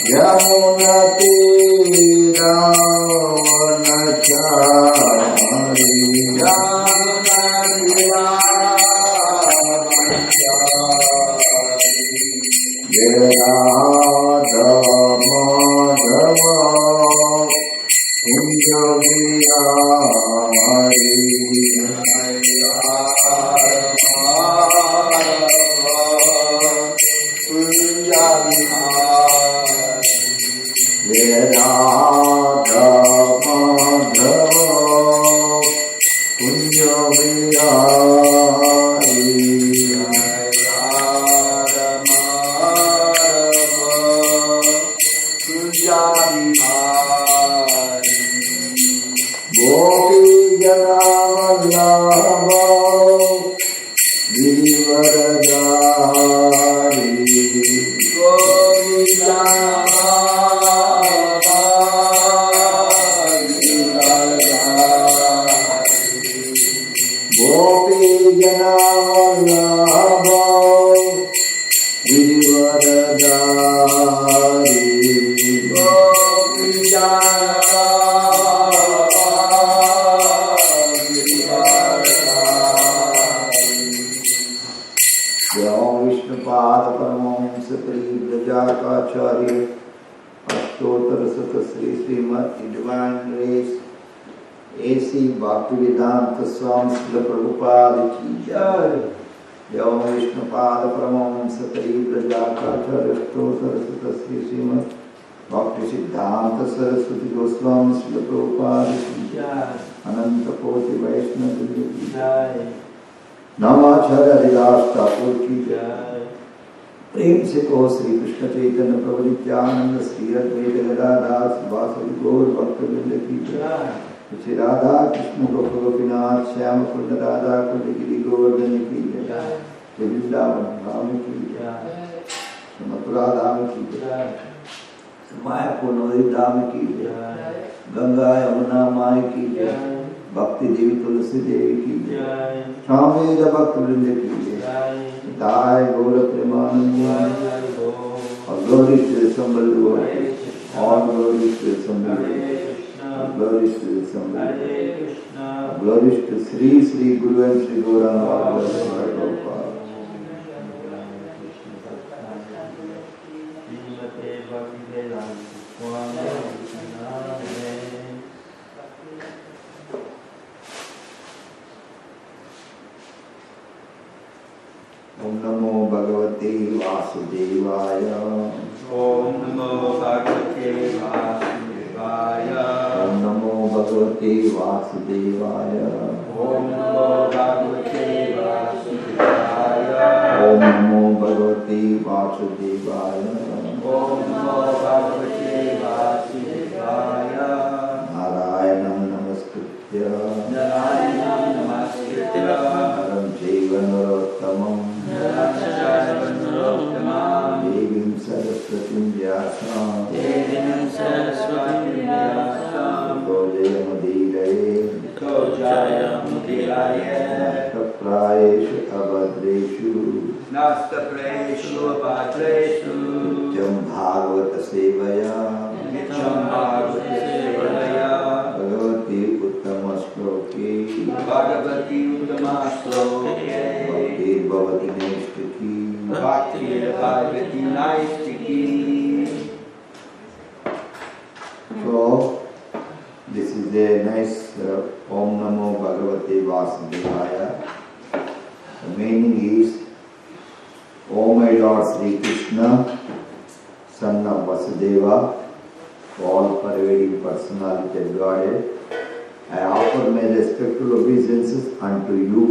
Yamunatiravanachari Bhaktivedanta Swami Srila Prabhupada ki jai. Jai Vishnu Pada Paramahamsa Pari Prajakacharya Saraswata Sri Srimad Bhakti Siddhanta Saraswati Goswami Srila Prabhupada ki jai. Ananta Koti Vaishnava ki jai. Namacharya Haridas Thakur ki jai. Prem se ko Sri Krishna Chaitanya Prabhu Nityananda Sri Advaita Gadadhar Sivasadi Gaur Bhaktivinoda ki jai. Shri Radha Krishna Gopinath Shyama Kunda Radha Kunda Giri Govardhan ki jai. Shri Vrindavan Dham ki jai. Shri Mathura Dham ki jai. Shri Mayapur Nadi Dham ki jai. Ganga Yamuna Mai ki jai. Bhakti Devi Tulsi Devi ki jai. Swami Bhakti Vrinda ki jai. Jai Gaura Premananda. All glory to the Assembly Lord. All glory to the Assembly. Glories to the Assembly. Glories to Sri Sri Guru and Sri Gauranga Prabhupada. Om Namo Bhagavate Vasudevaya. Om Namo Bhagavate Vasudevaya. Om Namo Bhagavate Vasudevaya. Om Namo Bhagavate Vasudevaya. Om Namo Bhagavate Vasudevaya. Om Namo Bhagavate Vasudevaya. Narayanam Namaskritya Narayanam Namaskritya Naram Chaiva Narottamam Devim Saraswatim Vyasam Nastapradeshu abhadreshu Nastapradeshu abhadreshu Nityam Bhagavata Sevaya Bhagavati Uttama Shloke Bhagavati Uttama Shloke Bhakti Bhavati Naistiki Bhakti Bhavati Naistiki. So, this is a nice Om Namo Bhagavate Vasudevaya. The meaning is, O my Lord Sri Krishna, Son of Vasudeva, all pervading personality of Godhead, I offer my respectful obeisances unto you.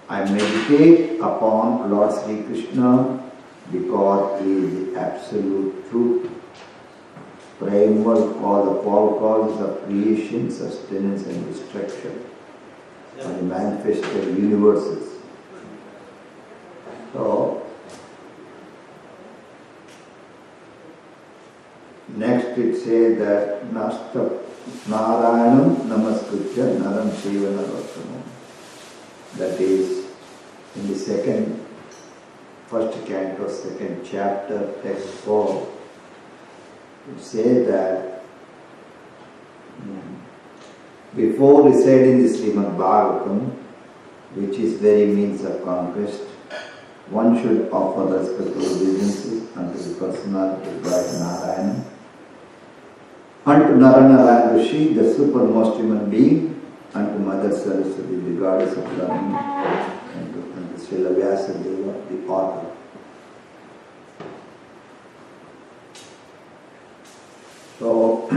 I meditate upon Lord Sri Krishna because He is the absolute truth, primal cause of all causes of creation, sustenance and destruction, and the manifested universes. So, next it says that Narayanam Namaskritya Naram Shiva Narottamam. That is in the second first canto, second chapter, text 4, it says that before reciting the Srimad Bhagavatam, which is very means of conquest, one should offer respectful obeisances unto the personality of God Narayana, unto Narayana Rishi, the supermost human being, unto Mother Saraswati, the goddess of learning, and to Srila Vilasa, the author. So,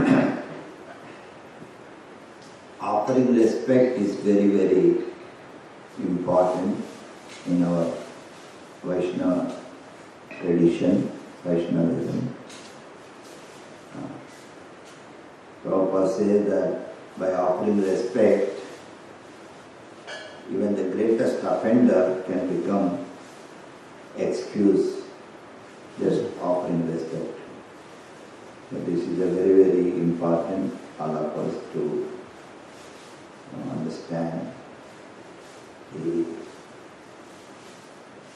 offering respect is very, very important in our Vaishnava tradition, Vaishnavism. Prabhupada says that by offering respect, even the greatest offender can become excused just offering respect. So this is a very, very important all of us to understand the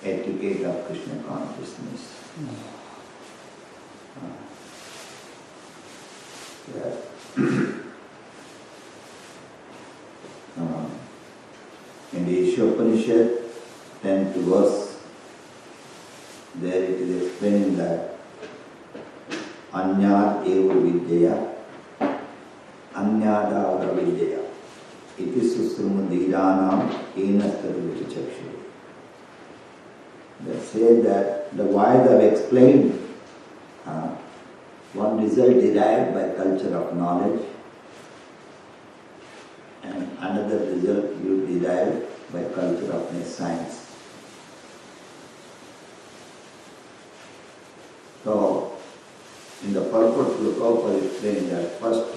etiquette of Krishna consciousness. In the Ishopanishad, 10th verse, there it is explaining that Anyad eva vidyaya, Anyada vidyaya, iti susrumadhiranam enastati vichakshu. They say that the wise have explained one result derived by culture of knowledge and another result you derive by culture of science. So, in the purport, Prabhupada explained that first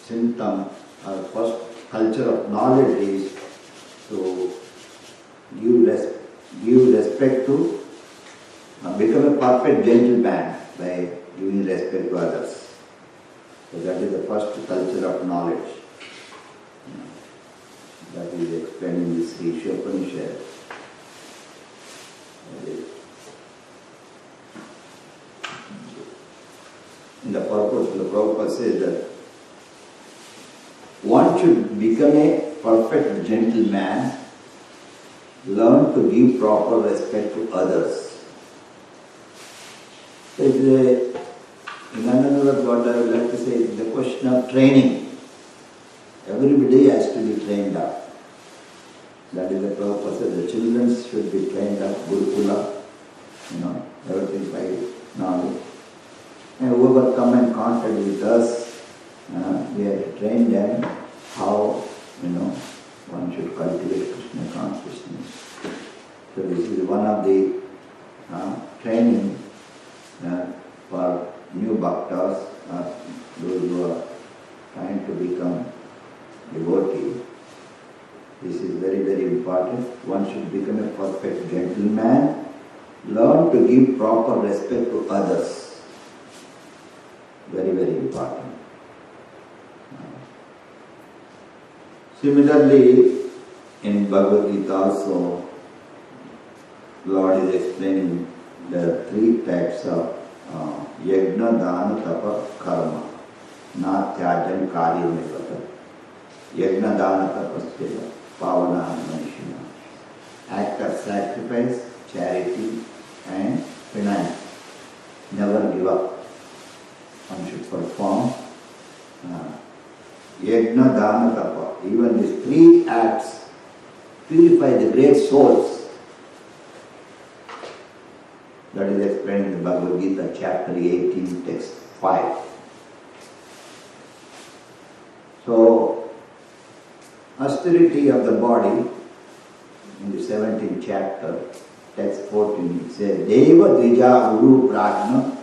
symptom or first culture of knowledge is to give respect to become a perfect gentleman by giving respect to others. So that is the first culture of knowledge. That is explained in this Ishopanishad. In the purpose, the Prabhupada says that one should become a perfect gentleman, learn to give proper respect to others. So in another word, I would like to say it's the question of training. Everybody has to be trained up. That is the purpose of the children should be trained up, Gurukula, everything by knowledge. And whoever come in contact with us, we have to train them how, one should cultivate Krishna consciousness. So this is one of the training for new bhaktas, those who are trying to become devotee. This is very, very important. One should become a perfect gentleman, learn to give proper respect to others. Very, very important. Similarly, in Bhagavad Gita also, Lord is explaining there are three types of yajna, dana, tapa, karma. Na tyajam karyam evata. Yajna, dana, tapasya, pavana, manishina. Act of sacrifice, charity and penance. Never give up. One should perform yajna, dana, tapa. Even these three acts purify the great souls. That is explained in the Bhagavad Gita, chapter 18, text 5. So, austerity of the body, in the 17th chapter, text 14, it says, Deva Dvija Guru Prajna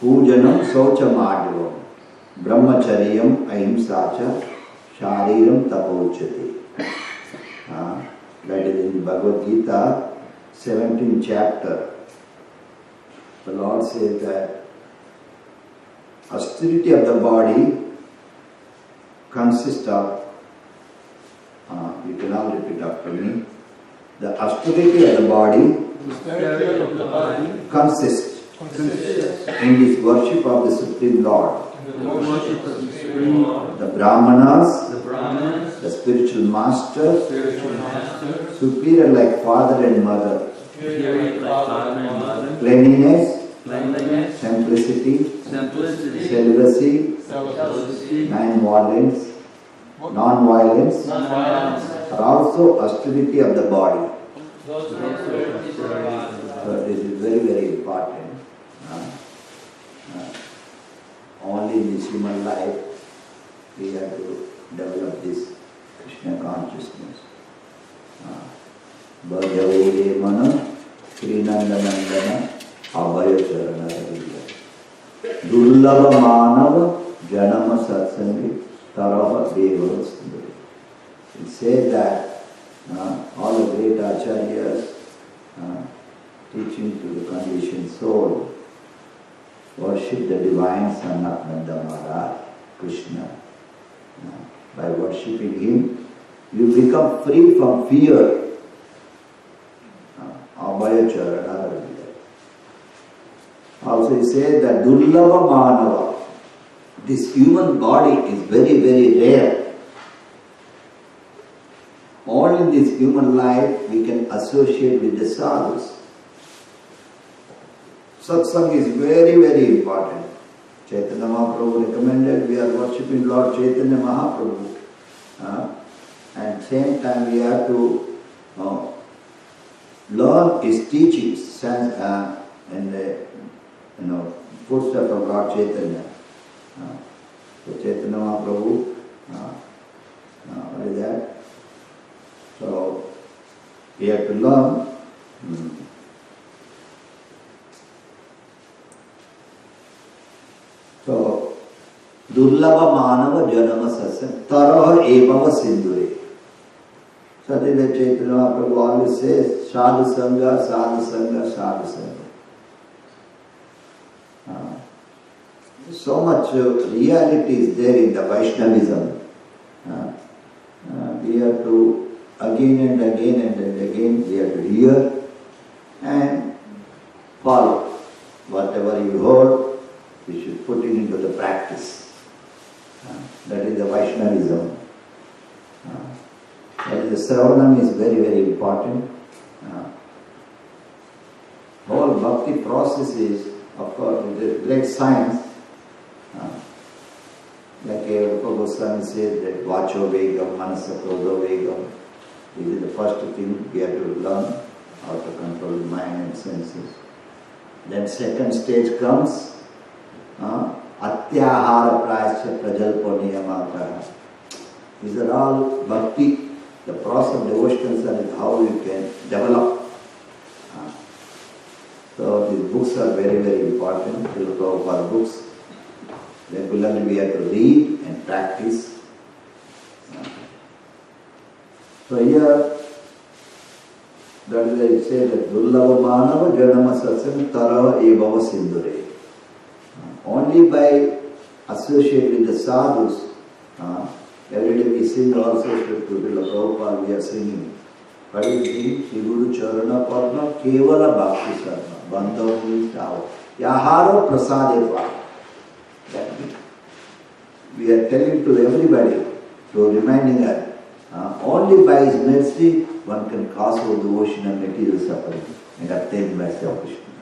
Pujanam Sochamadyavam Brahmacharyam Ahimsacha Shariram Tapochati. That is in Bhagavad Gita, 17th chapter. The Lord says that austerity of the body consists of, you can all repeat after me. The austerity of the body consists in this worship of the Supreme Lord. The Brahmanas, the spiritual master, superior like father and mother, cleanliness, simplicity, celibacy, non-violence, are also austerity of the body. So this is very, very important. Only in this human life we have to develop this Krishna consciousness. Bhajavede mana Srinandanandana Abhaya Charana Ravija Dullava Manava Janama Satsangi Tarava Deva Sundari. It says that all the great acharyas teaching to the conditioned soul worship the divine son of Nanda Maharaj, Krishna. By worshipping him, you become free from fear. Abhaya Charana Ravija. Also he says that Dullava Manava, this human body is very, very rare. Only in this human life we can associate with the sadhus. Satsang is very, very important. Chaitanya Mahaprabhu recommended we are worshipping Lord Chaitanya Mahaprabhu. And same time we have to learn his teachings and the footsteps of Lord Chaitanya. So Chaitanya Mahaprabhu, what is that? So we have to learn. So Durlava Manava Janama Sasya Taraha Evava Sindhure. So the Chaitanya Mahaprabhu always says Sadhu Sangha, Sadhu Sangha, Sadhu Sangha. So much reality is there in the Vaishnavism. We have to again and again we have to hear and follow. Whatever you heard, we should put it into the practice. That is the Vaishnavism. That is the Sravanam is very, very important. Whole bhakti process is, of course, it is great science. Like Rupa Goswami said that Vacho Vegam, Manasa Krodho Vegam. This is the first thing we have to learn how to control the mind and senses. Then second stage comes Atyahara Prayasya Prajalpo Niyamakaha. These are all bhakti, the process of devotional service, how you can develop. So these books are very, very important. Prabhupada books. Regularly we have to read and practice. So here, that is why it says that Dullava Manava Janama Satsam Tarava Evava Sindhure. Only by associating with the sadhus, every day we sing also to Prabhupada, we are singing. But it is Sri Guru Charana Padma Kevala Bhakti Sarma Bandhavni Tava Yaharo Prasade Pa. That we are telling to everybody, to reminding us, only by his mercy one can cross over the ocean of material suffering and obtain mercy of Krishna.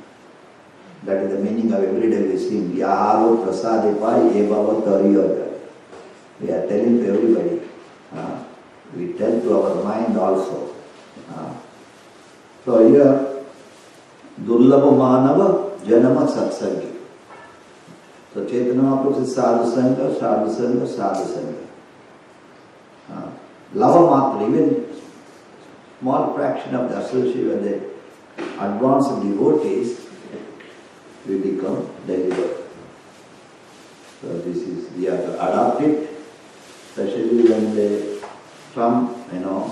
That is the meaning of every day we sing Yaharo Prasadepa Evava Tariyoga. We are telling to everybody. We tell to our mind also. So here Durlava Manava Janama Satsangi. So Chaitanya Mahaprabhu says Sadhu Sangha, Sadhu Sangha, Sadhu Sangha. Lava Matra, even small fraction of the association with the advanced devotees, we become delivered. So this is, we have to adopt it, especially when some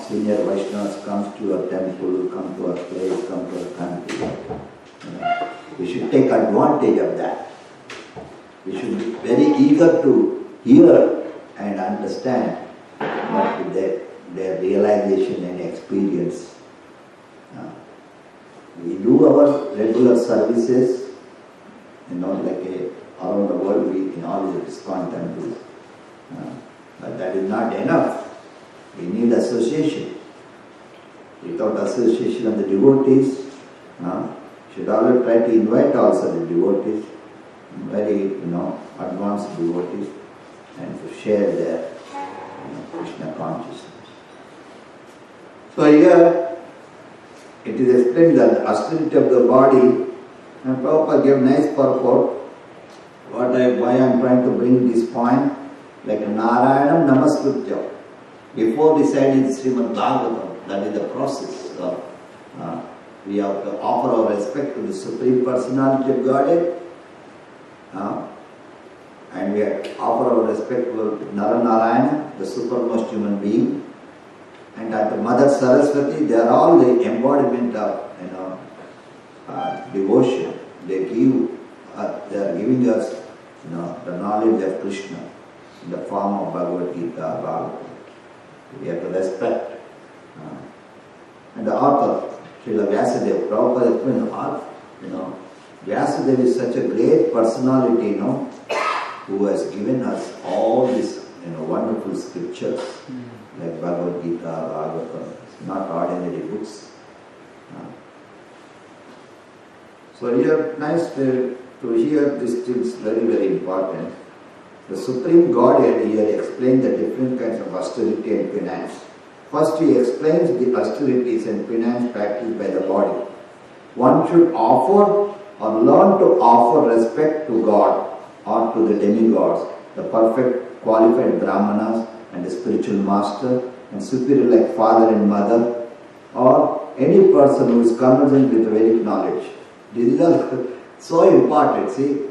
senior Vaishnavas comes to a temple, come to a place, come to a country. We should take advantage of that. We should be very eager to hear and understand what they their realization and experience. We do our regular services, around the world, in all the ISKCON temples. But that is not enough. We need association. Without association of the devotees, should always try to invite also the devotees, very advanced devotees, and to share their Krishna consciousness. So here it is explained that the austerity of the body, and Prabhupada gave nice purport. Why I am trying to bring this point, like Narayanam Namaskritya. Before reciting Srimad Bhagavatam, that is the process of we have to offer our respect to the Supreme Personality of Godhead, and we have to offer our respect to Narayana, the supermost human being, and at the Mother Saraswati. They are all the embodiment of devotion. They are giving us the knowledge of Krishna in the form of Bhagavad Gita, Bhagavatam. We have to respect. And the author, Srila Vyasadeva, Prabhupada explained the author, Vyasadeva is such a great personality, who has given us all these, wonderful scriptures, like Bhagavad Gita, Bhagavatam. It's not ordinary books. So here, nice to hear these things, very, very important. The Supreme Godhead here explains the different kinds of austerity and penance. First, he explains the austerities and penance practiced by the body. One should offer or learn to offer respect to God or to the demigods, the perfect qualified brahmanas and the spiritual master, and superior like father and mother, or any person who is conversant with Vedic knowledge. These are so important, see.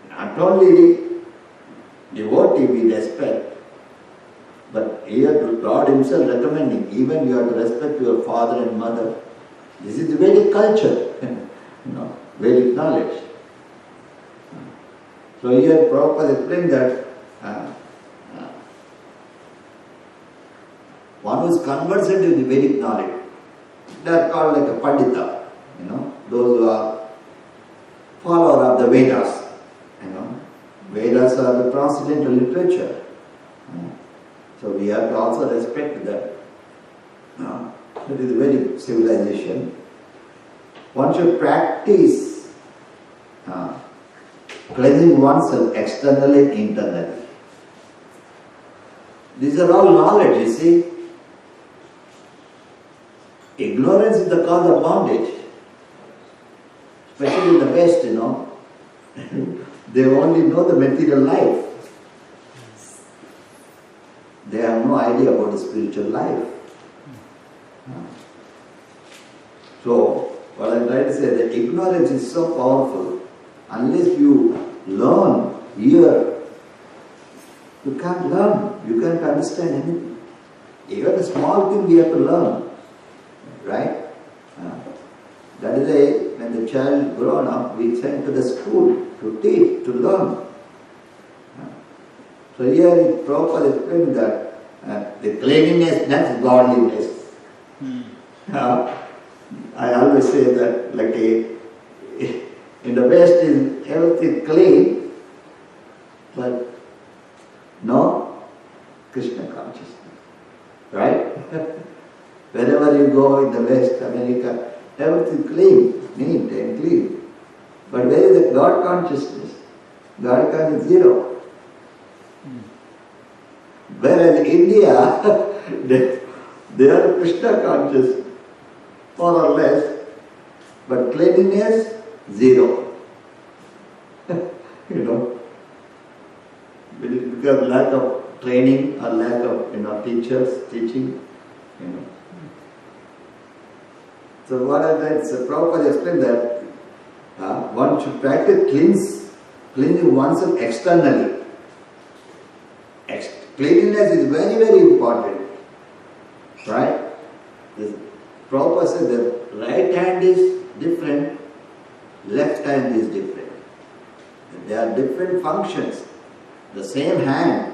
Not only devotee we respect, but here God Himself recommending, even you have to respect your father and mother. This is the Vedic culture, Vedic knowledge. So here Prabhupada explained that one who is conversant with the Vedic knowledge, they are called like a Pandita, those who are follower of the Vedas. Vedas are the transcendental literature. So we have to also respect that. It is a Vedic civilization. One should practice cleansing oneself externally and internally. These are all knowledge, you see. Ignorance is the cause of bondage. Especially in the West, they only know the material life. They have no idea about the spiritual life. So, what I am trying to say, that ignorance is so powerful. Unless you learn here, you can't learn. You can't understand anything. Even a small thing we have to learn. Right? That is why when the child is grown up, we send to the school to teach, to learn. So here Prabhupada explained that the cleanliness, that's godliness. I always say that in the West is everything clean, but no Krishna consciousness. Right? Wherever you go in the West, America, everything clean, neat and clean. But where is the God consciousness? God consciousness is zero. Whereas in India, they are Krishna conscious, more or less, but cleanliness, zero. Because lack of training or lack of teachers teaching. So what I said, so Prabhupada explained that one should practice cleansing oneself externally. Cleanliness is very, very important. Right? Prabhupada said that right hand is different, left hand is different. They are different functions. The same hand,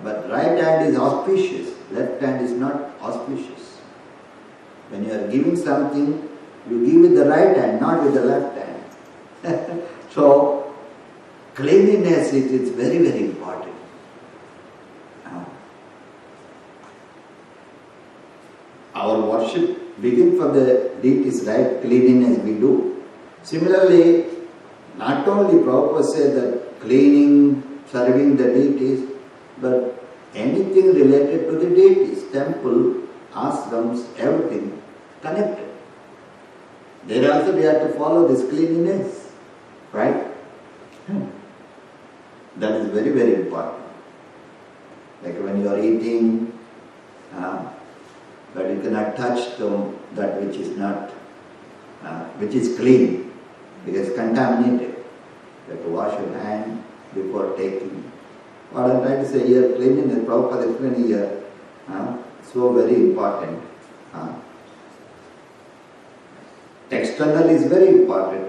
but right hand is auspicious, left hand is not auspicious. When you are giving something, you give with the right hand, not with the left hand. So, cleanliness is very, very important. Our worship begins from the deity's right cleanliness we do. Similarly, not only Prabhupada said that cleaning, serving the deities, but anything related to the deities, temple, ashrams, everything connected. There also we have to follow this cleanliness, right? That is very, very important. Like when you are eating, but you cannot touch that which is not, which is clean, because it's contaminated. You have to wash your hand before taking. What I am trying to say here, cleanliness, Prabhupada explained here, so very important. External is very important.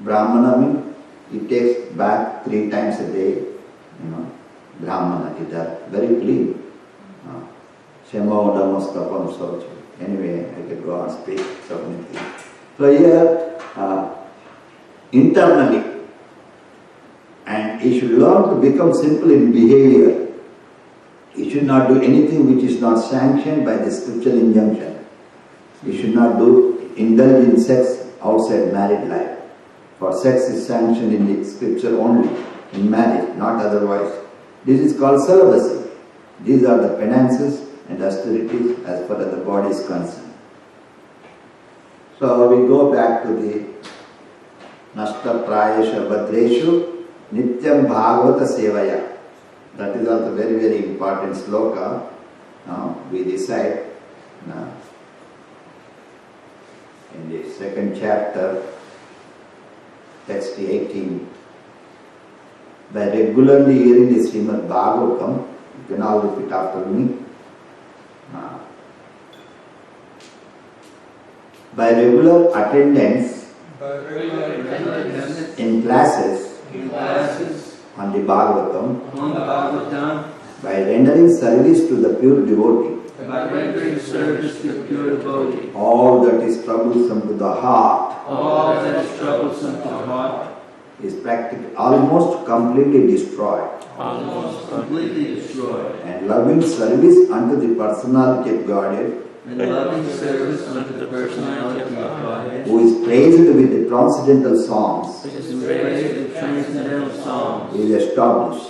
Brahmana means he takes bath 3 times a day. Brahmana is very clean. Shema Dhamastapam Socha. Anyway, I could go on speak so many things. So here, internally, and he should learn to become simple in behavior. He should not do anything which is not sanctioned by the scriptural injunction. He should not indulge in sex outside married life. For sex is sanctioned in the scripture only, in marriage, not otherwise. This is called celibacy. These are the penances and austerities as far as the body is concerned. So we go back to the Nashta Prayesha Bhadreshu Nityam Bhagavata Sevaya. That is also very, very important sloka. We decide in the 2nd chapter, text 18. By regularly hearing the Srimad Bhagavatam, you can all repeat after me. By regular attendance in classes on the Bhagavatam, by rendering service to the pure devotee, all that is troublesome to the heart, is practically almost completely destroyed. And loving service unto the personality of Godhead, who is praised with the transcendental songs, is established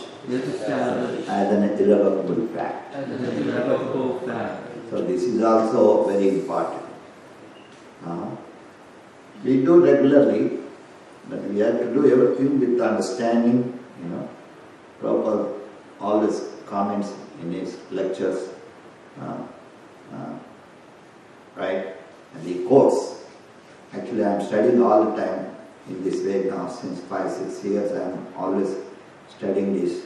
as an irrevocable fact. So this is also very important. We do regularly, but we have to do everything with understanding. Prabhupada always comments in his lectures, right? And he quotes. Actually, I am studying all the time in this way now. Since 5-6 years, I am always studying this,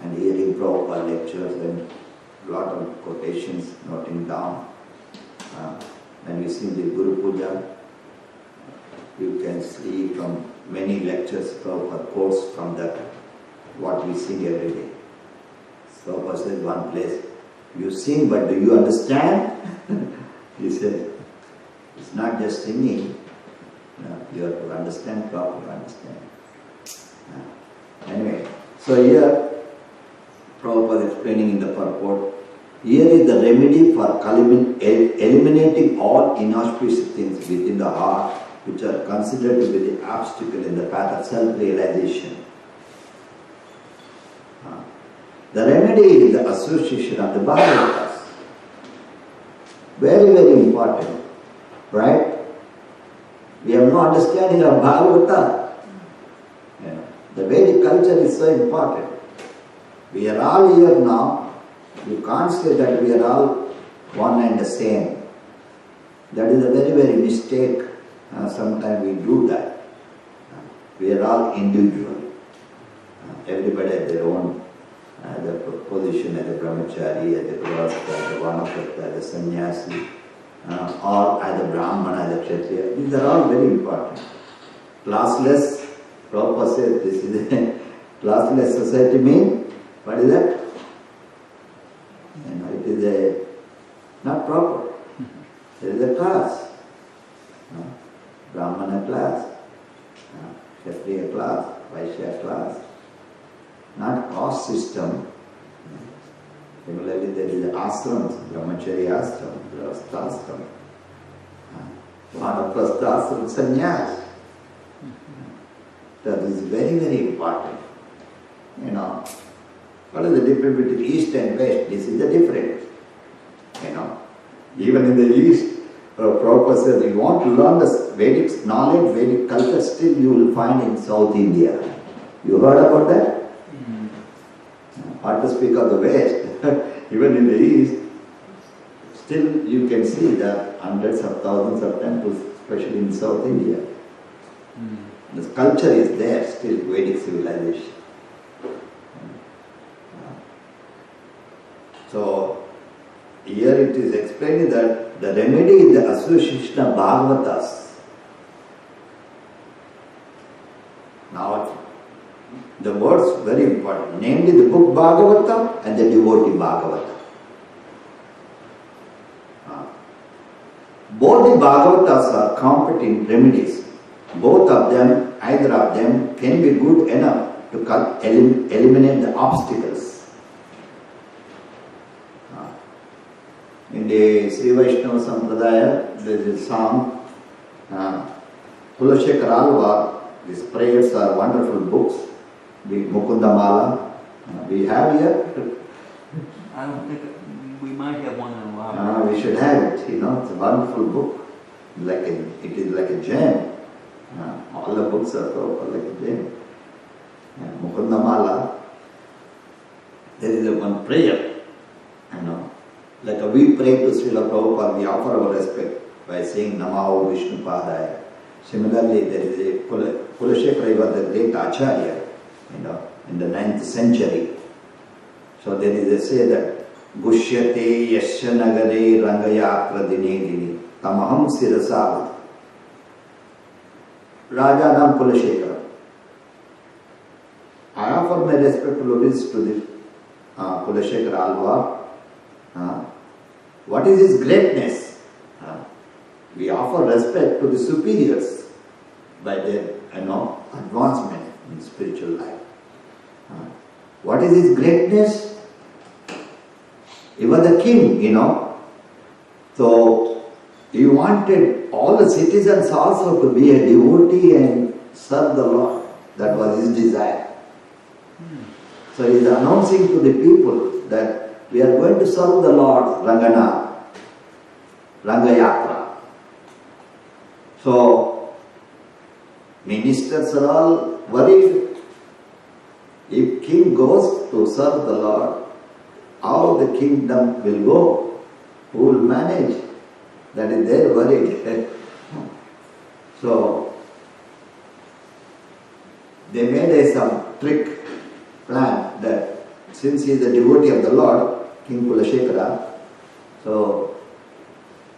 and hearing Prabhupada lectures and a lot of quotations, noting down. When we sing the Guru Puja, you can see from many lectures Prabhupada quotes from that, what we sing every day. Prabhupada said one place, you sing, but do you understand? He said, it's not just singing, you have to understand, properly understand. Anyway, so here, Prabhupada explaining in the purport, here is the remedy for eliminating all inauspicious things within the heart, which are considered to be the obstacle in the path of self-realization. The remedy is the association of the Bhagavatas. Very, very important, right? We have no understanding of Bhagavata. The Vedic culture is so important. We are all here now. You can't say that we are all one and the same. That is a very, very mistake. Sometimes we do that. We are all individual. Everybody has their own the position as a brahmachari, as a grihastha, as a vanaprastha, as a sannyasi, or as a brahmana, as a kshatriya. These are all very important. Classless, Prabhupada says this is a classless society means, what is that? Not proper. There is a class. Brahmana class, Kshatriya class, Vaishya class. Not caste system. Similarly, there is ashrams, brahmacharya ashram, grihastha ashram, vanaprastha ashram, sannyas. That is very, very important. What is the difference between East and West? This is the difference. Even in the East, Prabhupada says, you want to learn the Vedic knowledge, Vedic culture, still you will find in South India. You heard about that? Not to speak of the West, even in the East, still you can see that hundreds of thousands of temples, especially in South India. The culture is there still, Vedic civilization. So, here it is explaining that the remedy is the association of Bhagavatas. Now, the words very important, namely the book Bhagavatam and the devotee Bhagavatam. Both the Bhagavatas are competent remedies. Both of them, either of them, can be good enough to eliminate the obstacles. In the Sri Vaishnava Sampradaya, there is a song, Kulashekar Alvar. These prayers are wonderful books. Mukunda Mala, we have here. I don't think we might have one in a while. We should have it. It's a wonderful book. It is like a gem. All the books are like a gem. Mukunda Mala. There is one prayer. Like we pray to Srila Prabhupada, we offer our respect by saying Namaho Vishnu Padaya. Similarly, there is a Kulashekara was the great Acharya, in the 9th century. So there is a say that Gushyate Yasya Nagare Rangayatra Dinedini Tamaham Sirasavad. Raja Nam Kulashekara. I offer my respectful obeisances to the Kulashekara Alvar. What is his greatness? We offer respect to the superiors by their advancement in spiritual life. What is his greatness? He was the king, So he wanted all the citizens also to be a devotee and serve the Lord. That was his desire. So he is announcing to the people that we are going to serve the Lord Rangana, Rangayatra. So, ministers are all worried. If king goes to serve the Lord, how the kingdom will go? Who will manage? That is their worry. So, they made some trick plan that since he is a devotee of the Lord, King Kulashekara, so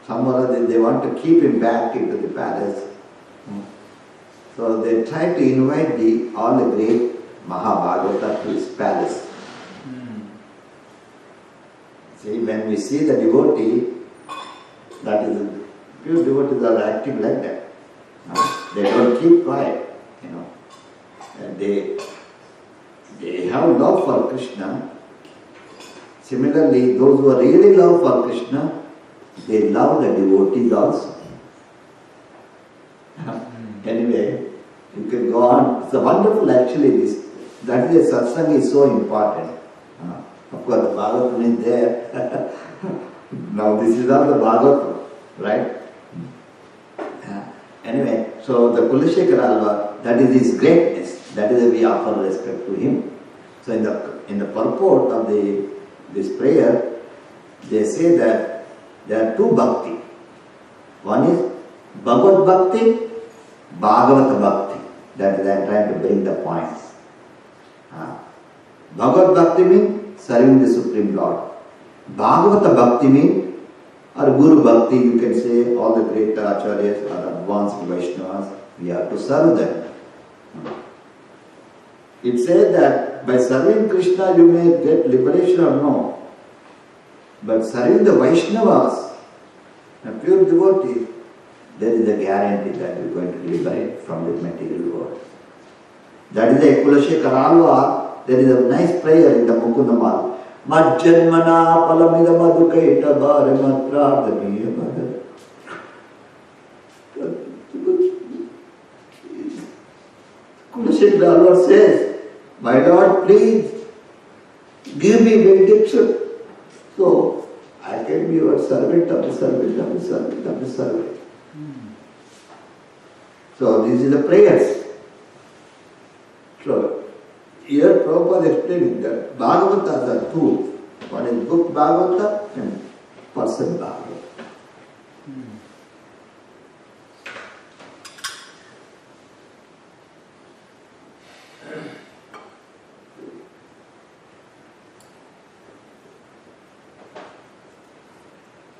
somewhere they want to keep him back into the palace. So they try to invite all the great Mahabhagavata to his palace. See, when we see the devotee, that is, pure devotees are acting like that. They don't keep quiet, And they have love for Krishna. Similarly, those who are really love for Krishna, they love the devotees also. Anyway, you can go on. It's a wonderful actually that is a satsang is so important. Of course, the Bhagavatam is there. Now this is not the Bhagavatam, right? Anyway, so the Kulashekara Alvar, that is his greatness. That is why we offer respect to him. So in the purport of this prayer, they say that there are two bhakti. One is Bhagavad Bhakti, Bhagavata Bhakti. That is, I am trying to bring the points. Bhagavad Bhakti means serving the Supreme Lord. Bhagavata Bhakti means, or Guru Bhakti, you can say, all the great Acharyas or advanced Vaishnavas, we have to serve them. It says that by serving Krishna you may get liberation or no. But serving the Vaishnavas, a pure devotee, there is a guarantee that you are going to liberate from the material world. That is the Kulashekar Alvar. There is a nice prayer in the Mukundamal. Majjanmana palamida madhukaita bhare matradamiya bhare. Kulashekar Alvar says, my Lord, please give me benediction. So, I can be your servant of the servant of the servant of the servant. So, this is the prayers. So, here Prabhupada is explaining that Bhagavatas are two. One is book Bhagavata and person Bhagavata.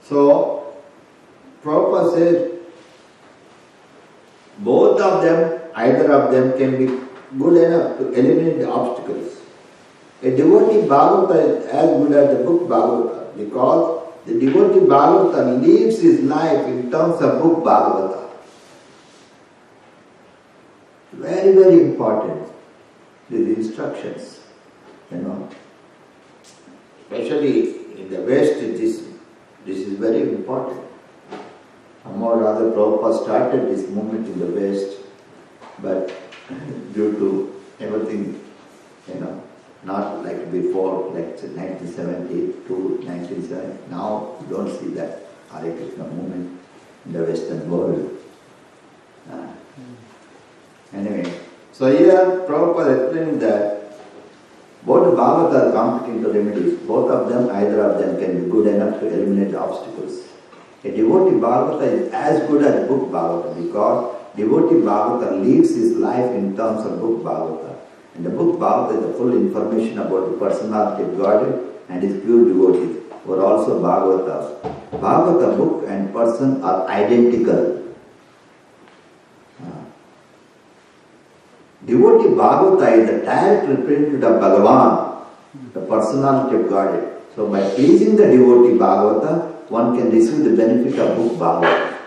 So, Prabhupada says, both of them, either of them can be good enough to eliminate the obstacles. A devotee Bhagavata is as good as the book Bhagavata because the devotee Bhagavata lives his life in terms of book Bhagavata. Very, very important, these instructions, Especially in the West, this is very important. Or rather, Prabhupada started this movement in the West, but due to everything, not like before, like 1970 to 1970, now you don't see that Hare Krishna movement in the Western world. Anyway, so here Prabhupada explained that both Bhagavata are competent to remedies. Both of them, either of them can be good enough to eliminate the obstacles. A devotee Bhagavata is as good as book Bhagavata because devotee Bhagavata lives his life in terms of book Bhagavata. And the book Bhagavata is the full information about the personality of Godhead and his pure devotees, who are also Bhagavatas. Bhagavata book and person are identical. Devotee Bhagavata is the direct representative of Bhagavan, the personality of Godhead. So by pleasing the devotee Bhagavata, one can receive the benefit of book Bhagavata.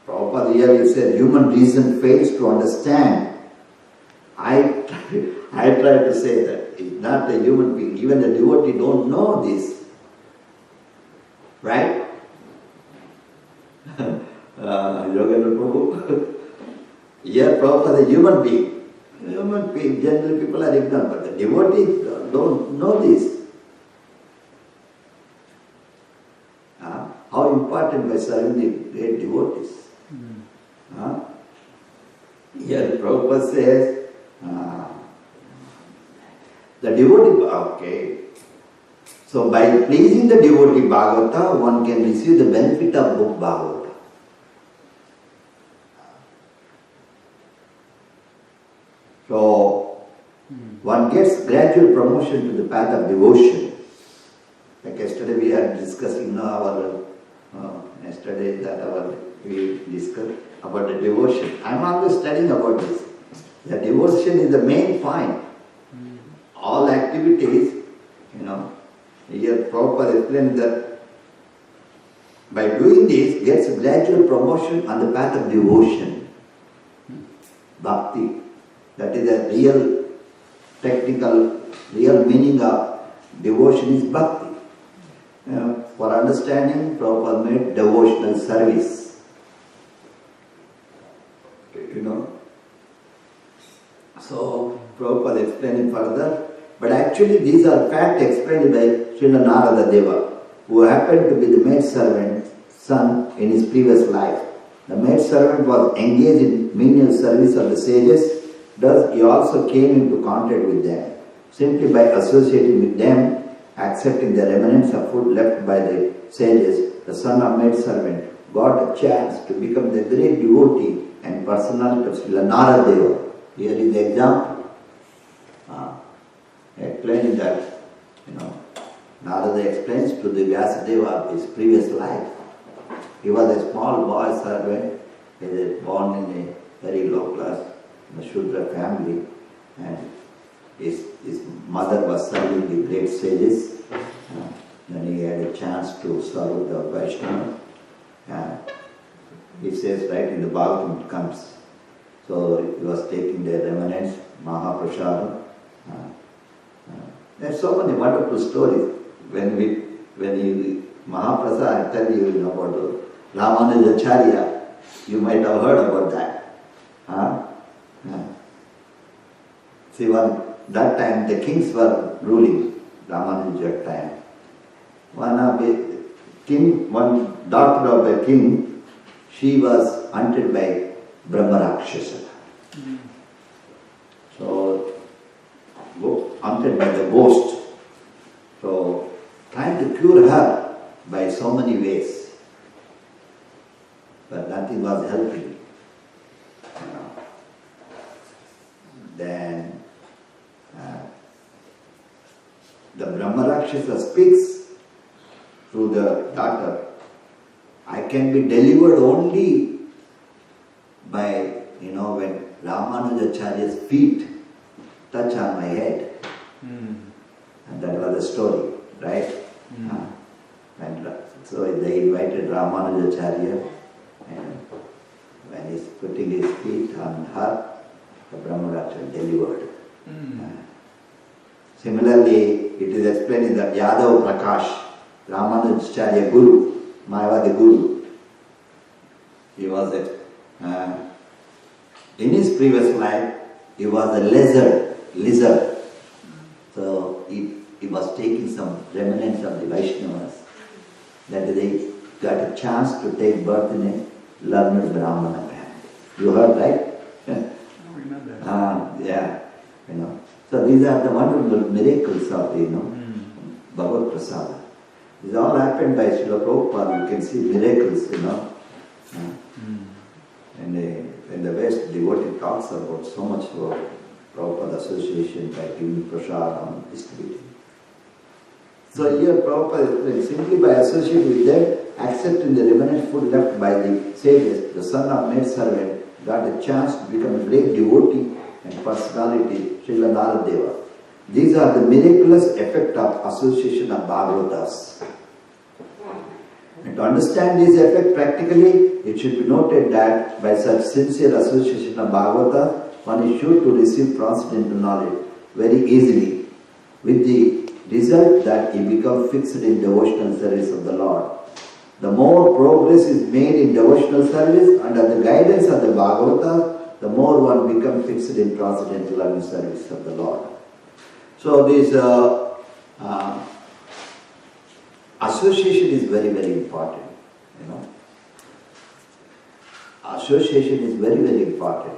Prabhupada here he said, human reason fails to understand. I try to say that it's not a human being. Even the devotee don't know this. Right? Yogendra Prabhu. Here Prabhupada is a human being. Human being, generally people are ignorant, but the devotees don't know this. How important by serving the great devotees. Here Prabhupada says, the devotee, okay. So by pleasing the devotee Bhagavata, one can receive the benefit of book Bhagavata. So one gets gradual promotion to the path of devotion. Like yesterday we are discussing we discussed about the devotion. I am always studying about this. The devotion is the main point. All activities, here Prabhupada explains that by doing this gets a gradual promotion on the path of devotion. Bhakti. That is a real technical, real meaning of devotion is bhakti. For understanding, Prabhupada made devotional service. So Prabhupada explaining further, but actually these are facts explained by Srila Narada Deva, who happened to be the maidservant's son in his previous life. The maidservant was engaged in menial service of the sages, thus he also came into contact with them. Simply by associating with them, accepting the remnants of food left by the sages, the son of maidservant got a chance to become the great devotee and personality of Srila Narada Deva. Here is the example. Explaining that, Narada explains to the Vyasadeva his previous life. He was a small boy servant. He was born in a very low class, Shudra family, and his mother was serving the great sages. then he had a chance to serve the Vaishnava. It says right in the Bhagavatam it comes. So he was taking the remnants, Mahaprasada. There are so many wonderful stories. When Mahaprasad, I tell you, about the Ramanujacharya, you might have heard about that. See, that time the kings were ruling, Ramanuja time. One daughter of the king, she was hunted by Brahma Rakshasa. So, hunted by the ghost. So, trying to cure her by so many ways. But nothing was helping. Then the Brahma Rakshasa speaks through the daughter. I can be delivered only by, when Ramanujacharya's feet touch on my head. And that was the story, right? So they invited Ramanujacharya, and when he's putting his feet on her, the Brahma Rakshasa delivered. Similarly, it is explained in the Yadav Prakash, Ramanujacharya Guru, Mayavadi Guru. He was in his previous life, he was a lizard. So he was taking some remnants of the Vaishnavas. That they got a chance to take birth in a learned Brahmana family. You heard, right? I don't remember. Yeah. So these are the wonderful miracles of Bhagavad Prasada. These all happened by Srila Prabhupada. You can see miracles, And in the West, devotee talks about so much about Prabhupada association by giving prasad and distributing. So here Prabhupada, simply by associating with them, accepting the remnant food left by the sages, the son of maid servant got a chance to become a great devotee and personality, Srila Naradeva. These are the miraculous effect of association of Bhagavatas. And to understand this effect practically, it should be noted that by such sincere association of Bhagavata, one is sure to receive transcendental knowledge very easily, with the result that he becomes fixed in devotional service of the Lord. The more progress is made in devotional service under the guidance of the Bhagavata, the more one becomes fixed in transcendental loving service of the Lord. So this association is very, very important. Association is very, very important.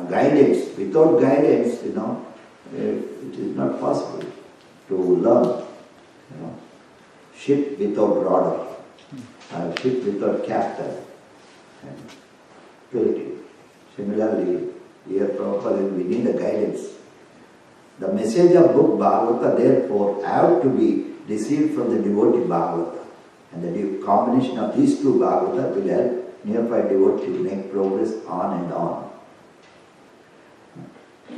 Guidance, without guidance, it is not possible to learn. Ship without rudder, ship without captain, and purity. Similarly, here Prabhupada, we need a guidance. The message of book Bhagavata, therefore, have to be received from the devotee Bhagavata. And the combination of these two Bhagavata will help nearby devotee to make progress on and on.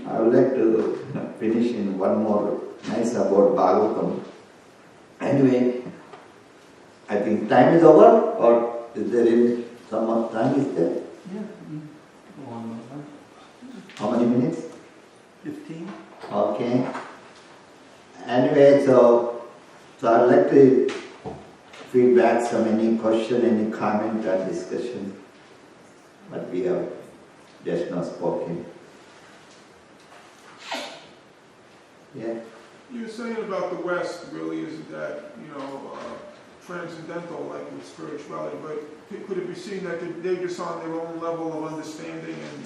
I would like to finish in one more nice about Bhagavatam. Anyway, I think time is over, or is there any, some more time is there? Yeah. Go on. How many minutes? 15. Okay. Anyway, so I'd like to feedback some any question, any comment or discussion what we have just now spoken. Yeah. You were saying about the West really isn't that, transcendental like with spirituality, but could it be seen that they're just on their own level of understanding and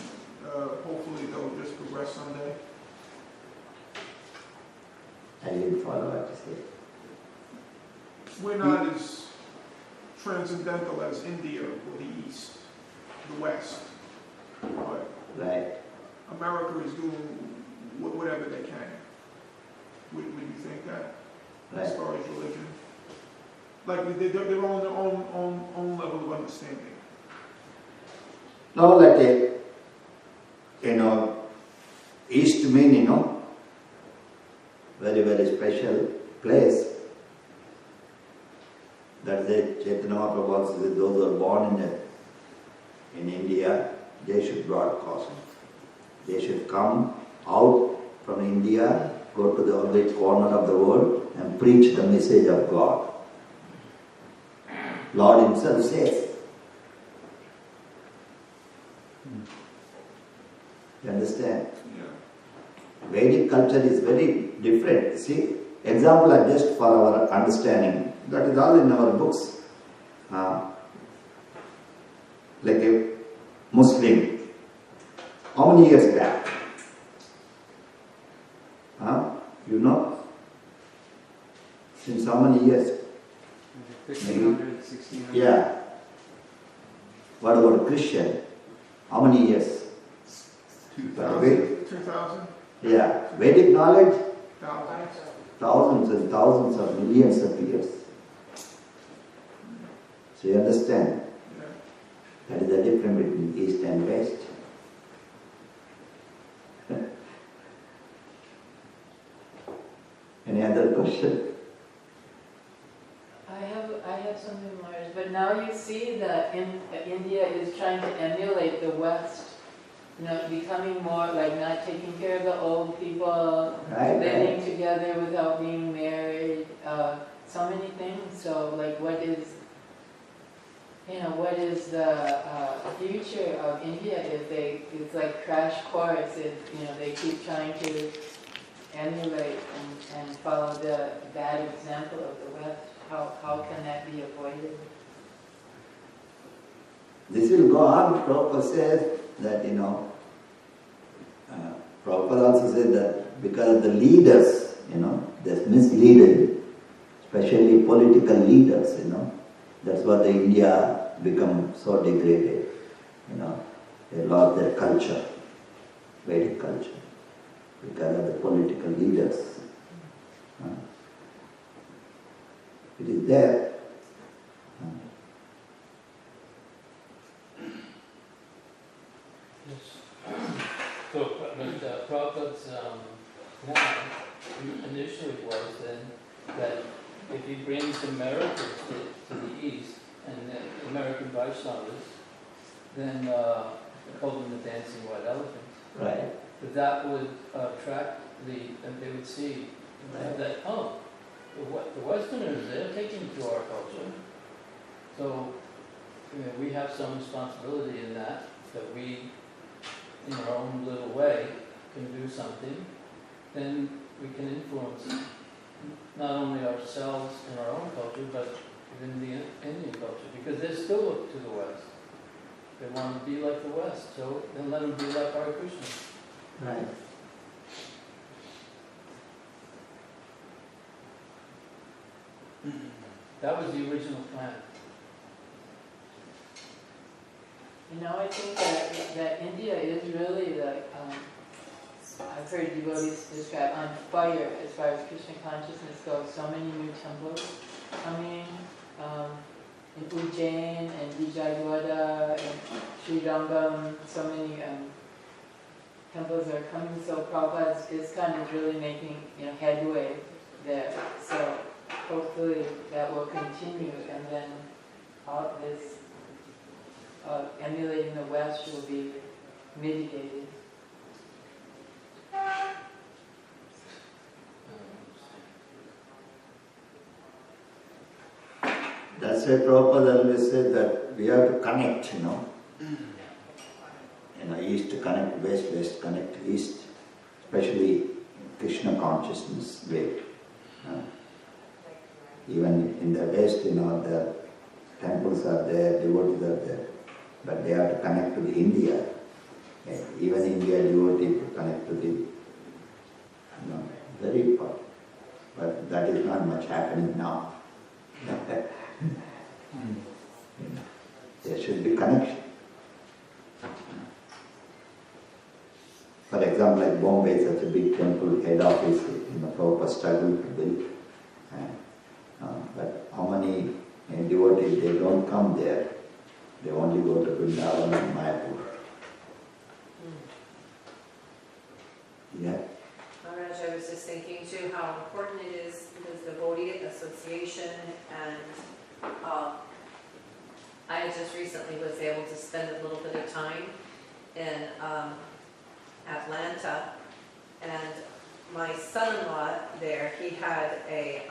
hopefully they'll just progress someday? I didn't follow what you said. We're not as transcendental as India or the East, the West. But Right. America is doing whatever they can. Would you think that? Right. As far as religion? Like they're on their own level of understanding. No, like East mean, very, very special place. Prabhupada says those who are born in India, they should broadcast. They should come out from India, go to the other corner of the world and preach the message of God. Lord himself says. You understand? Yeah. Vedic culture is very different. See, example are just for our understanding. That is all in our books. Like a Muslim, how many years back? You know? Since how many years? 1500, 1600. Yeah. What about Christian? How many years? 2000? Yeah. Vedic knowledge? Thousands. Thousands and thousands of millions of years. So you understand? Yeah. That is the difference between East and West. Any other question? I have something more, but now you see that India is trying to emulate the West, becoming more like not taking care of the old people, living together without being married, so many things. So like what is the future of India if it's like crash course if, they keep trying to emulate and follow the bad example of the West? How can that be avoided? This will go on. Prabhupada says that, Prabhupada also said that because of the leaders, they're misleading, especially political leaders, that's why the India become so degraded, they lost their culture, Vedic culture, because of the political leaders. It is there. So, but Prabhupada's plan initially was then that if he brings Americans to the East and the American Vaishnavas, then they called them the dancing white elephants. Right. That would attract and they would see that, the Westerners, they're taking to our culture. So, we have some responsibility in that we, in our own little way, can do something. Then we can influence not only ourselves in our own culture, but even the Indian culture, because they still look to the West. They want to be like the West, so then let them be like our Krishna. Right. That was the original plan. I think that India is really like, I've heard devotees describe on fire as far as Krishna consciousness goes. So many new temples coming in Ujjain and Vijayawada and Srirangam. So many temples are coming. So Prabhupada's ISKCON is really making headway there. So hopefully that will continue, and then all this emulating the West will be mitigated. That's why Prabhupada always said that we have to connect, East to connect West, West connect East, especially Krishna consciousness way. Even in the West, the temples are there, devotees are there, but they have to connect to the India. Even India devotee to connect to the, very important. But that is not much happening now. There should be connection. For example, like Bombay is such a big temple, head office, Prabhupada struggle to build. But how many devotees, they don't come there. They only go to Vrindavan and Mayapur. Yeah. Maharaja, I was just thinking too how important it is because devotee association and I just recently was able to spend a little bit of time in Atlanta, and my son-in-law there, he had a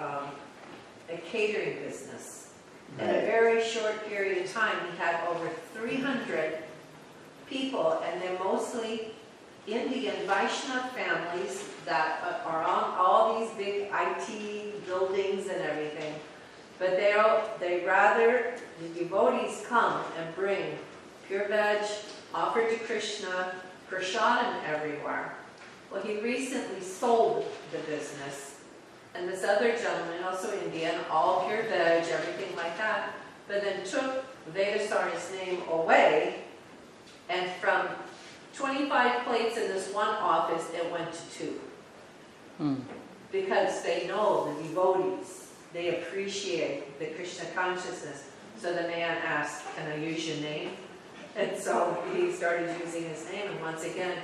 catering business. In a very short period of time, he had over 300 people, and they're mostly Indian Vaishnava families that are on all these big IT buildings and everything. But they rather, the devotees come and bring pure veg, offered to Krishna, prasadam everywhere. Well, he recently sold the business, and this other gentleman, also Indian, all pure veg, everything like that, but then took Vedasari's name away, and from 25 plates in this one office, it went to 2. Because they know the devotees, they appreciate the Krishna consciousness. So the man asked, "Can I use your name?" And so he started using his name, and once again,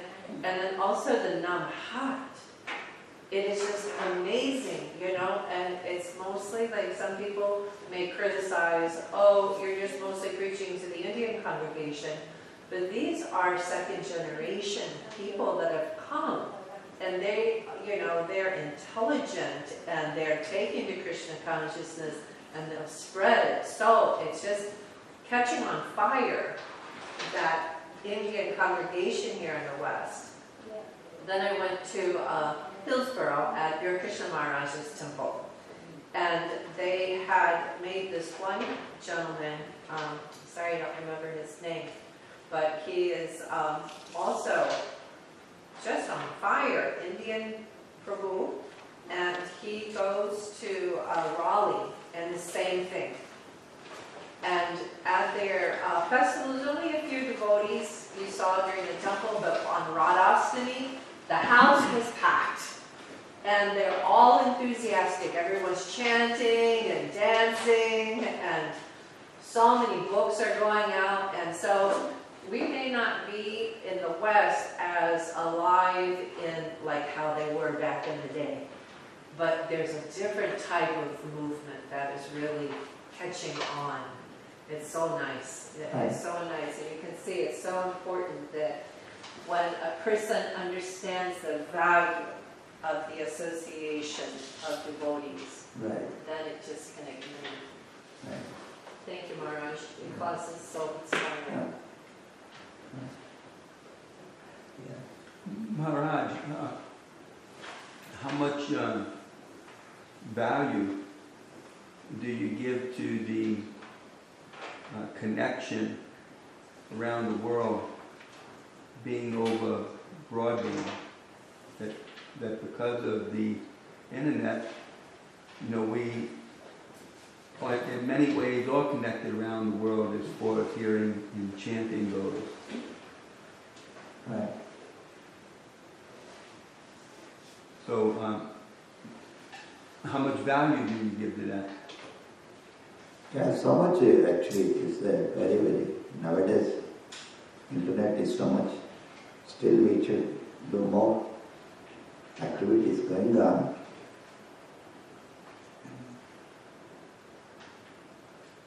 and then also the Namhat. It is just amazing, you know, and it's mostly like some people may criticize, oh, you're just mostly preaching to the Indian congregation, but these are second generation people that have come, and they, you know, they're intelligent, and they're taking to Krishna consciousness, and they'll spread it. So it's just catching on fire, that Indian congregation here in the West. Then I went to Hillsborough at your Krishna Maharaja's temple. And they had made this one gentleman, sorry I don't remember his name, but he is also just on fire, Indian Prabhu, and he goes to Raleigh and the same thing. And at their festival, there's only a few devotees you saw during the temple, but on Radhastami, the house was packed. And they're all enthusiastic. Everyone's chanting and dancing, and so many books are going out. And so we may not be in the West as alive in like how they were back in the day. But there's a different type of movement that is really catching on. It's so nice. It's so nice. And you can see it's so important that when a person understands the value of the association of devotees, then it just can ignite. Thank you, Maharaj. Your class is so inspiring. Maharaj, how much value do you give to the connection around the world being over broadband? That because of the internet, you know, we, like in many ways, all connected around the world as far as hearing and chanting goes. Right. So, how much value do you give to that? Yeah, so much actually is there, very, very. Nowadays, internet is so much. Still we should do more activities going on.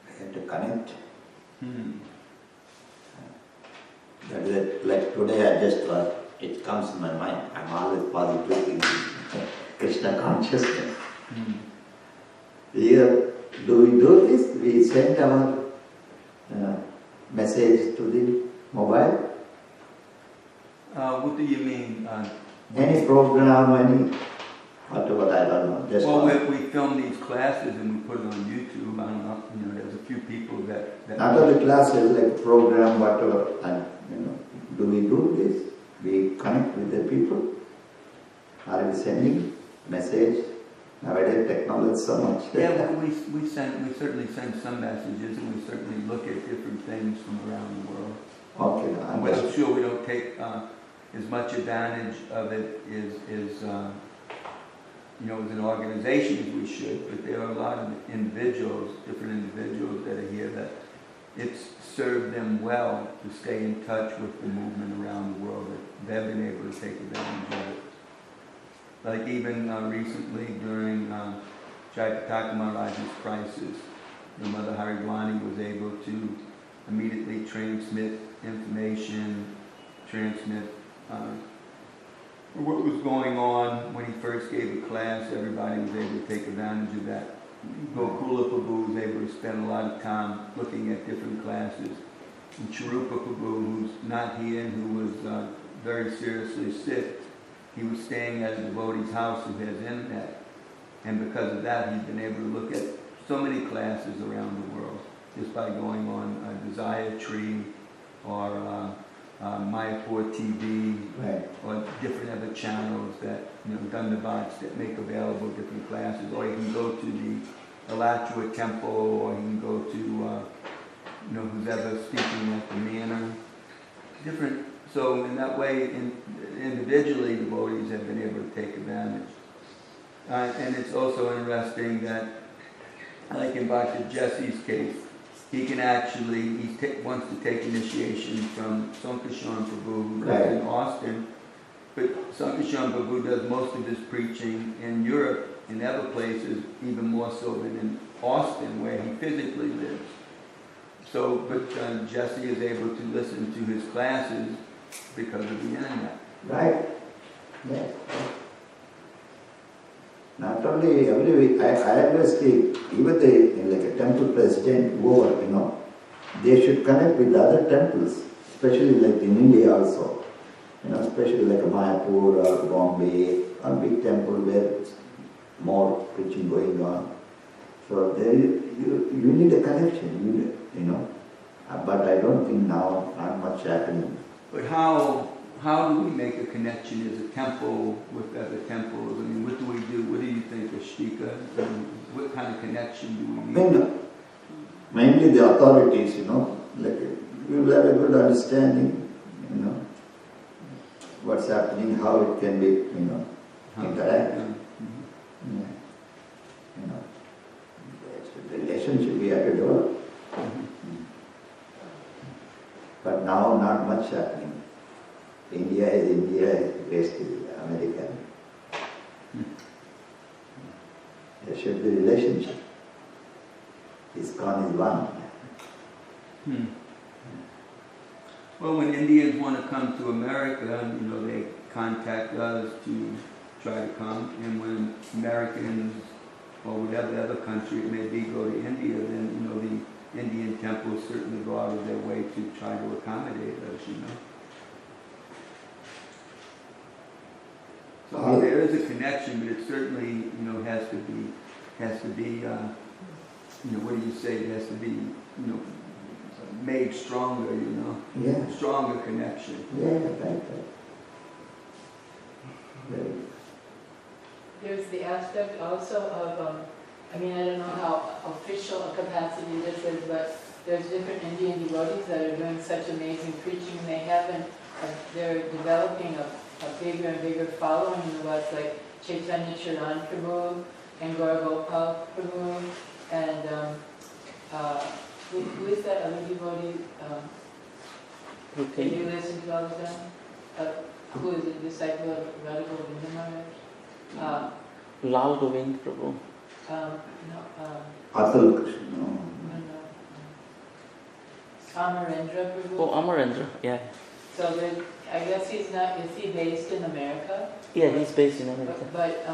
We have to connect. That is it. Like today I just thought, it comes in my mind. I'm always positive thinking. Krishna consciousness. Here, do we do this? We send our message to the mobile. What do you mean? Any program, any whatever, I don't know. Just well, we film these classes and we put it on YouTube. I don't know. You know, there's a few people that not only classes, like program, whatever. And do we do this? We connect with the people. Are we sending message? Nowadays, technology is so much. Yeah, we certainly send some messages, and we certainly look at different things from around the world. Okay, But I'm sure we don't take as much advantage of it as an organization as we should. But there are a lot of individuals, different individuals that are here that it's served them well to stay in touch with the movement around the world. That they've been able to take advantage of it. Like even recently during Jayapataka Maharaja's crisis, Mother Haridwani was able to transmit information, transmit what was going on when he first gave a class. Everybody was able to take advantage of that. Gokula Prabhu was able to spend a lot of time looking at different classes. And Charupa Prabhu, who's not here and who was very seriously sick, he was staying at a devotee's house who has internet. And because of that, he's been able to look at so many classes around the world just by going on Desire Tree or Mayapur TV, Right. or different other channels that, Gandavats that make available different classes. Or you can go to the Alachua Temple, or you can go to, who's ever speaking at the manor. Different. So in that way, individually, devotees have been able to take advantage. And it's also interesting that, like in Bhakti Jesse's case, he can actually, wants to take initiation from Sankishan Prabhu, who lives in Austin. But Sankishan Prabhu does most of his preaching in Europe and other places, even more so than in Austin, where he physically lives. So, but Jesse is able to listen to his classes because of the internet. Right. Yes. Not only every week, I always keep, even like a temple president, whoever, they should connect with other temples, especially like in India also. Especially like a Mayapur or Bombay, or big temple where it's more preaching going on. So there you need a connection, But I don't think now, not much happening. But how do we make a connection as a temple with other temples? I mean, what do we do? What do you think, Ashtika? What kind of connection do we need? Mainly the authorities, like we will have a good understanding, what's happening, how it can be, interact. Mm-hmm. The relationship we have to develop. But now not much happening. India, West is American. There should be relationship. ISKCON is one. Well, when Indians want to come to America, they contact us to try to come. And when Americans, or whatever other country it may be, go to India, then, the Indian temples certainly go out of their way to try to accommodate us, So I mean, there is a connection, but it certainly, has to be, what do you say? It has to be, made stronger, Yeah. Stronger connection. Yeah, right. Very. There's the aspect also of, I don't know how official a capacity this is, but there's different Indian devotees that are doing such amazing preaching. They're developing a bigger and bigger following in the West, like Chaitanya Charan Prabhu and Gauragopal Prabhu, and who is that other devotee? Can you listen to all of them? Who is a disciple of Radha Govinda Maharaj? Lal Govind Prabhu. Atal Krishna. No. Amarendra Prabhu. Oh, Amarendra, yeah. So I guess he's not, is he based in America? Yeah, he's based in America. But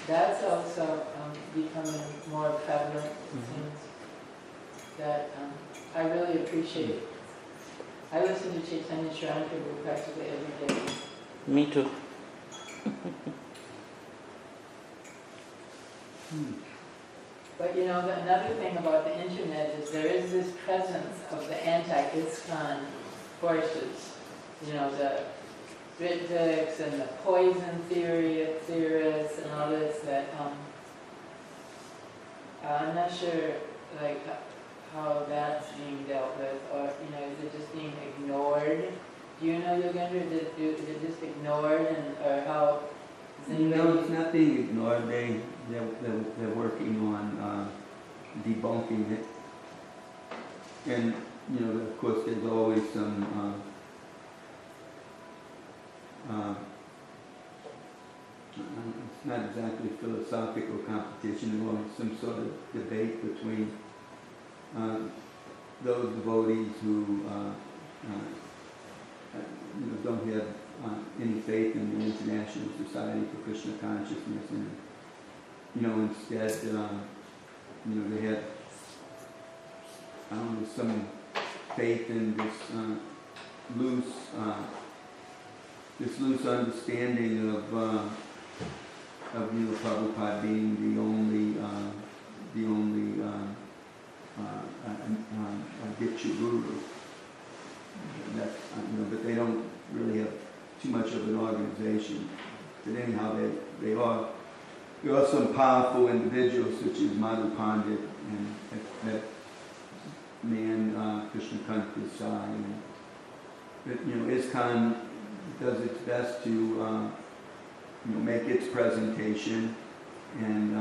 that's also becoming more prevalent, it seems, that I really appreciate. I listen to Chaitanya Charan Prabhu practically every day. Me too. But another thing about the internet is there is this presence of the anti-ISKCON forces. The Britics and the poison theorists and all this that I'm not sure how that's being dealt with, or is it just being ignored? Do you know, Yogendra, is it just ignored, or how? No, it's not being ignored. They're working on debunking it, and of course there's always some it's not exactly philosophical competition, or some sort of debate between those devotees who don't have any faith in the International Society for Krishna Consciousness, and instead they have some faith in this loose understanding of Prabhupada being the only Diksha Guru. That, but they don't really have too much of an organization. But anyhow, there are some powerful individuals such as Madhu Pandit and that man Krishna Kant Desai. But ISKCON does its best to make its presentation, and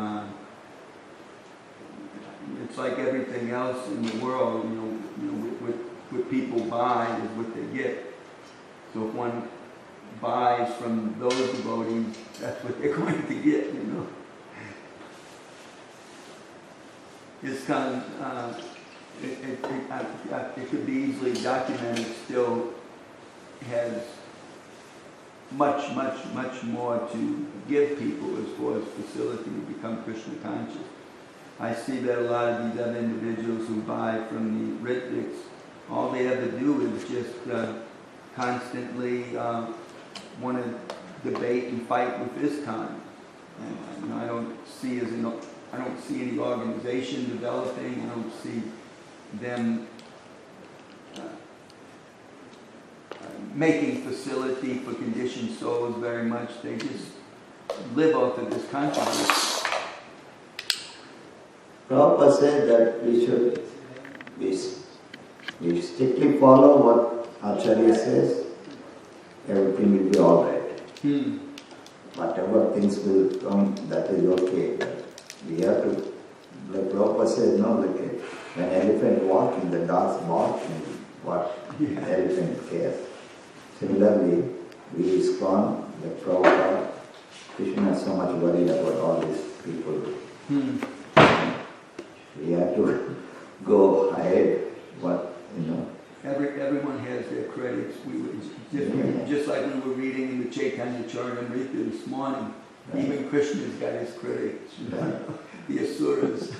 it's like everything else in the world. What people buy is what they get. So if one buys from those devotees, that's what they're going to get. ISKCON, it could be easily documented, still has much more to give people as far as facility to become Krishna conscious. I see that a lot of these other individuals who buy from the Ritviks, all they ever do is just constantly want to debate and fight with ISKCON. And I don't see any organization developing. I don't see them making facility for conditioned souls very much. They just live off of this consciousness. Prabhupada said that we strictly follow what Acharya says, everything will be all right. Whatever things will come, that is okay. But we have to, like Prabhupada said, when elephant walking, the dogs barking, what elephant cares. Similarly, we ISKCON, like Prabhupada, Krishna is so much worried about all these people. We have to go ahead, Everyone has their critics. Just like we were reading in the Chaitanya Charitamrita this morning, even Krishna's got his critics, the Asuras.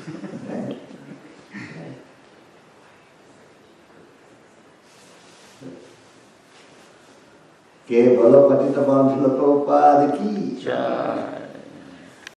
Ke bolo patita Prabhupada ki jai.